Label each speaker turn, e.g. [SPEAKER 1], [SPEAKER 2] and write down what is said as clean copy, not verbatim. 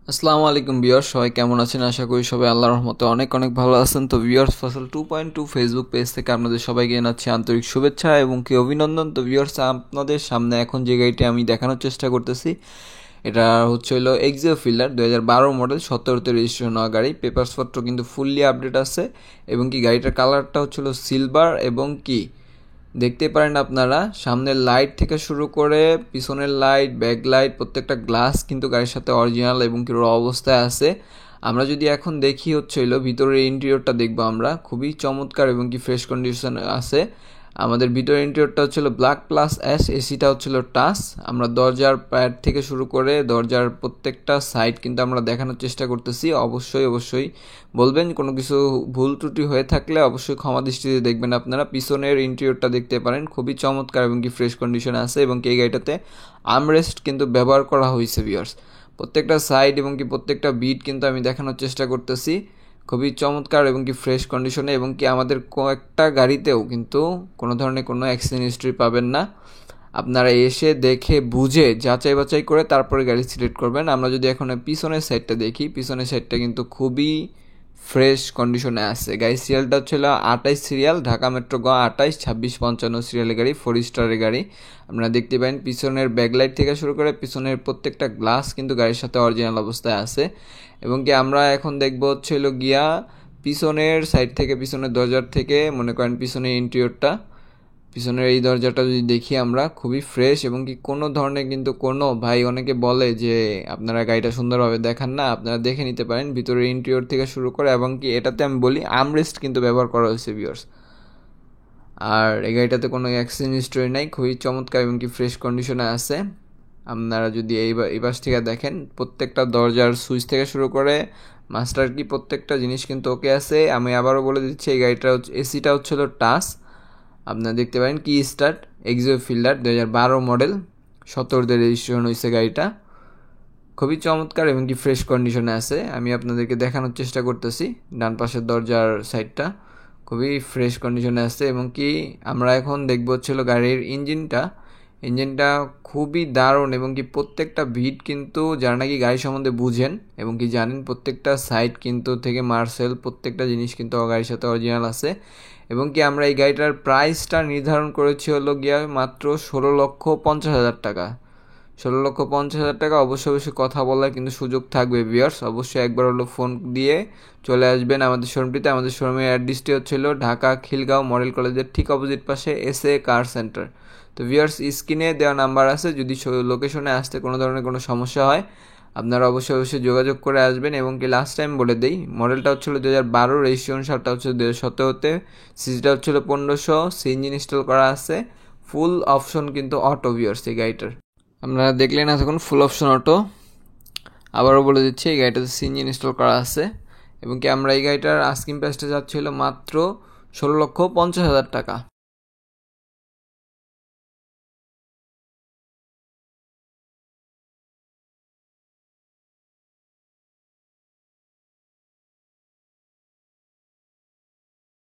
[SPEAKER 1] আসসালামু আলাইকুম ভিউয়ার্স, সবাই কেমন আছেন? আশা করি সবাই আল্লাহর রহমতে অনেক অনেক ভালো আছেন। তো ভিউয়ার্স, ফসল 2.2 ফেসবুক পেজ থেকে আপনাদের সবাইকে জানাচ্ছি আন্তরিক শুভেচ্ছা এবং কি অভিনন্দন। তো ভিউয়ার্স, আপনাদের সামনে এখন যে গাড়িটি আমি দেখানোর চেষ্টা করতেছি, এটা হলো এক্সিও ফিল্ডার 2012 মডেল, 17তে রেজিস্ট্রেশন হওয়া গাড়ি। পেপারসপত্র কিন্তু ফুললি আপডেট আছে এবং কি গাড়িটার কালারটা হচ্ছিল সিলভার এবং কি দেখতে পারেন আপনারা সামনের লাইট থেকে শুরু করে পিছনের লাইট, ব্যাক লাইট, প্রত্যেকটা গ্লাস কিন্তু গাড়ির সাথে অরিজিনাল এবং কি র অবস্থায় আছে। আমরা যদি এখন দেখি ভিতরের ইন্টেরিয়রটা দেখবো, আমরা খুবই চমৎকার এবং কি ফ্রেশ কন্ডিশন আছে। আমাদের ভিতরের ইন্টেরিয়রটা ব্ল্যাক প্লাস অ্যাশ, এসিটা টাচ। আমরা দরজার প্যাড থেকে শুরু করে দরজার প্রত্যেকটা সাইড কিন্তু আমরা দেখানোর চেষ্টা করতেছি। অবশ্যই বলবেন কোনো কিছু ভুল ত্রুটি হয়ে থাকলে অবশ্যই ক্ষমা দৃষ্টিতে দেখবেন। আপনারা পিছনের ইন্টেরিয়রটা দেখতে পারেন, খুবই চমৎকার এবং কি ফ্রেশ কন্ডিশনে আছে এবং কি এই গাড়িটাতে আর্মরেস্ট কিন্তু ব্যবহার করা হয়েছে ভিউয়ার্স। প্রত্যেকটা সাইড এবং কি প্রত্যেকটা বিট কিন্তু আমি দেখানোর চেষ্টা করতেছি, খুবই চমৎকার এবং কি ফ্রেশ কন্ডিশনে। এবং কি আমাদের কয়েকটা গাড়িতেও কিন্তু কোনো ধরনের কোনো অ্যাক্সিডেন্ট হিস্ট্রি পাবেন না। আপনারা এসে দেখে বুঝে যাচাই বাছাই করে তারপরে গাড়ি সিলেক্ট করবেন। আমরা যদি এখন পিছনের সাইডটা দেখি, পিছনের সাইডটা কিন্তু খুবই ফ্রেশ কন্ডিশনে আছে। গাড়ির সিরিয়ালটা 28 সিরিয়াল, ঢাকা মেট্রো গ 28-26-55 সিরিয়ালের গাড়ি, 4 স্টারের গাড়ি। আপনারা দেখতে পাবেন পিছনের ব্যাকলাইট থেকে শুরু করে পিছনের প্রত্যেকটা গ্লাস কিন্তু গাড়ির সাথে অরিজিনাল অবস্থায় আছে। এবং কি আমরা এখন দেখবো গিয়া পিছনের সাইড থেকে, পিছনের দরজার থেকে, মনে করেন পিছনের ইন্টেরিয়রটা, পিছনের এই দরজাটা যদি দেখি আমরা, খুবই ফ্রেশ এবং কি কোনো ধরনের কিন্তু কোনো ভাই অনেকে বলে যে আপনারা গাড়িটা সুন্দরভাবে দেখান না, আপনারা দেখে নিতে পারেন ভিতরের ইন্টেরিয়র থেকে শুরু করে। এবং কি এটাতে আমি বলি আর্মরেস্ট কিন্তু ব্যবহার করা হয়েছে ভিউয়ার্স। আর এই গাড়িটাতে কোনো অ্যাক্সিডেন্ট হিস্টোরি নাই, খুবই চমৎকার এবং কি ফ্রেশ কন্ডিশনে আছে। আপনারা যদি এই পাশ থেকে দেখেন, প্রত্যেকটা দরজার সুইচ থেকে শুরু করে মাস্টার কি প্রত্যেকটা জিনিস কিন্তু ওকে আছে। আমি আবারও বলে দিচ্ছি, এই গাড়িটা এসিটা টাচ। আপনারা দেখতে পারেন কি স্টার্ট, এক্সিও ফিল্ডার 2012 মডেল, 17তে রেজিস্ট্রেশন হয়েছে গাড়িটা। খুবই চমৎকার এবং কি ফ্রেশ কন্ডিশনে আছে। আমি আপনাদেরকে দেখানোর চেষ্টা করতেছি ডান পাশের দরজার সাইডটা, খুবই ফ্রেশ কন্ডিশনে আছে। এবং কি আমরা এখন দেখবো গাড়ির ইঞ্জিনটা খুবই দারুণ এবং কি প্রত্যেকটা ভিট কিন্তু, যারা নাকি গাড়ি সম্বন্ধে বুঝেন এবং কি জানেন, প্রত্যেকটা সাইড কিন্তু থেকে মার্সেল প্রত্যেকটা জিনিস কিন্তু গাড়ির সাথে অরিজিনাল আছে। এবং কি আমরা এই গাড়িটার প্রাইসটা নির্ধারণ করেছি মাত্র 16,50,000 টাকা। 16,50,000 টাকা। অবশ্যই কথা বলার কিন্তু সুযোগ থাকবে ভিউয়ার্স। অবশ্যই একবার ফোন দিয়ে চলে আসবেন আমাদের শোরুমটিতে। আমাদের শোরুমের অ্যাড্রেসটি ঢাকা খিলগাঁও মডেল কলেজের ঠিক অপোজিট পাশে এসএ কার সেন্টার। তো ভিউয়ার্স, স্ক্রিনে দেওয়া নাম্বার আছে, যদি লোকেশনে আসতে কোনো ধরনের কোনো সমস্যা হয় আপনারা অবশ্যই যোগাযোগ করে আসবেন। এবং কি লাস্ট টাইম বলে দেই, মডেলটা 2012, রেজিস্ট্রেশন সালটা 2017-তে, সিজিটা 1500, সিএনজি ইনস্টল করা আছে, ফুল অপশন কিন্তু অটো ভিউয়ার্স এই গাড়িটার। আপনারা দেখলেন এতক্ষণ ফুল অপশন অটো। আবারও বলে দিচ্ছি, এই গাড়িটাতে সিএনজি ইনস্টল করা আছে। এবং কি আমরা এই গাড়িটার আস্কিং প্রাইসটা যাচ্ছিল মাত্র 16,50,000 টাকা।